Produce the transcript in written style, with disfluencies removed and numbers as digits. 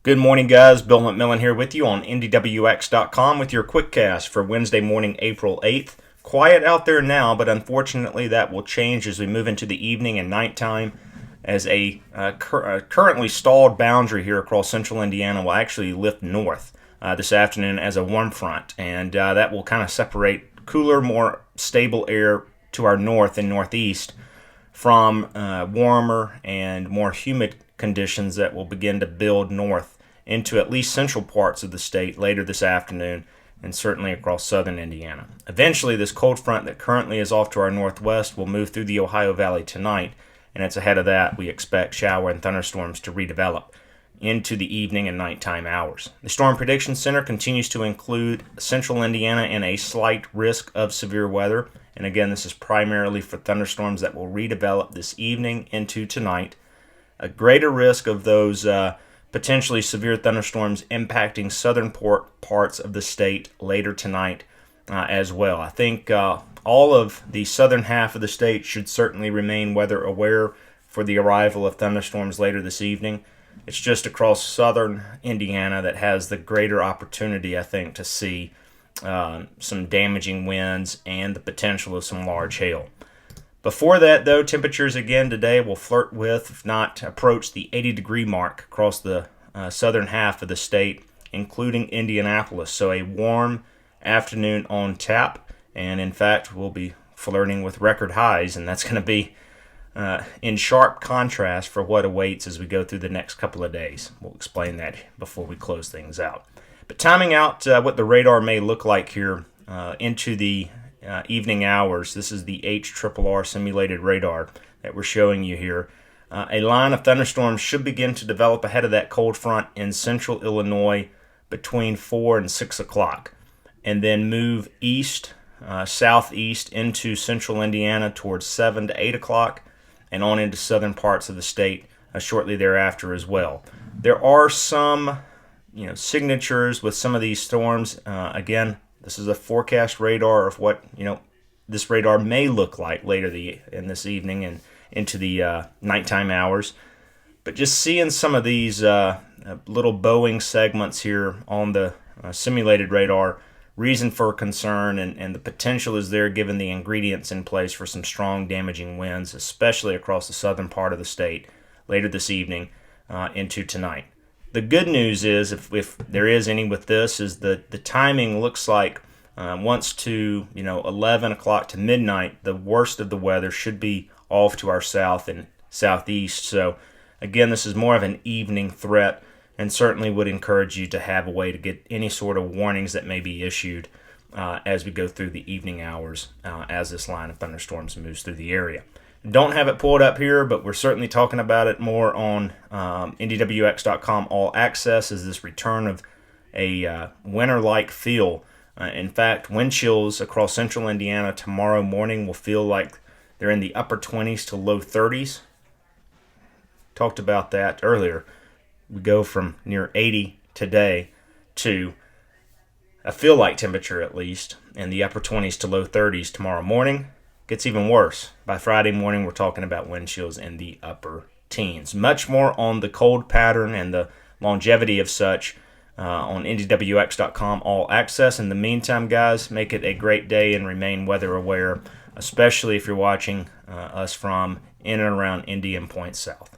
Good morning, guys. Bill McMillan here with you on NDWX.com with your QuickCast for Wednesday morning, April 8th. Quiet out there now, but unfortunately that will change as we move into the evening and nighttime, as a currently stalled boundary here across central Indiana will actually lift north this afternoon as a warm front, and that will kind of separate cooler, more stable air to our north and northeast from warmer and more humid conditions that will begin to build north into at least central parts of the state later this afternoon and certainly across southern Indiana. Eventually, this cold front that currently is off to our northwest will move through the Ohio Valley tonight, and it's ahead of that we expect shower and thunderstorms to redevelop into the evening and nighttime hours. The Storm Prediction Center continues to include central Indiana in a slight risk of severe weather, and again, this is primarily for thunderstorms that will redevelop this evening into tonight. A greater risk of those potentially severe thunderstorms impacting southern parts of the state later tonight as well. I think all of the southern half of the state should certainly remain weather aware for the arrival of thunderstorms later this evening. It's just across southern Indiana that has the greater opportunity, I think, to see some damaging winds and the potential of some large hail. Before that, though, temperatures again today will flirt with, if not approach, the 80-degree mark across the southern half of the state, including Indianapolis. So a warm afternoon on tap, and in fact, we'll be flirting with record highs, and that's going to be in sharp contrast for what awaits as we go through the next couple of days. We'll explain that before we close things out. But timing out what the radar may look like here into the evening hours. This is the HRRR simulated radar that we're showing you here. A line of thunderstorms should begin to develop ahead of that cold front in central Illinois between 4 and 6 o'clock, and then move east, southeast into central Indiana towards 7 to 8 o'clock, and on into southern parts of the state shortly thereafter as well. There are some signatures with some of these storms. Again, this is a forecast radar of what this radar may look like later in this evening and into the nighttime hours. But just seeing some of these little bowing segments here on the simulated radar, reason for concern, and the potential is there given the ingredients in place for some strong damaging winds, especially across the southern part of the state later this evening into tonight. The good news is, if there is any with this, is that the timing looks like once to 11 o'clock to midnight, the worst of the weather should be off to our south and southeast. So again, this is more of an evening threat, and certainly would encourage you to have a way to get any sort of warnings that may be issued as we go through the evening hours as this line of thunderstorms moves through the area. Don't have it pulled up here, but we're certainly talking about it more on NDWX.com All Access as this return of a winter-like feel. In fact, wind chills across central Indiana tomorrow morning will feel like they're in the upper 20s to low 30s. Talked about that earlier. We go from near 80 today to a feel-like temperature, at least, in the upper 20s to low 30s tomorrow morning. Gets even worse. By Friday morning, we're talking about wind chills in the upper teens. Much more on the cold pattern and the longevity of such on NDWX.com All Access. In the meantime, guys, make it a great day and remain weather aware, especially if you're watching us from in and around Indy and points south.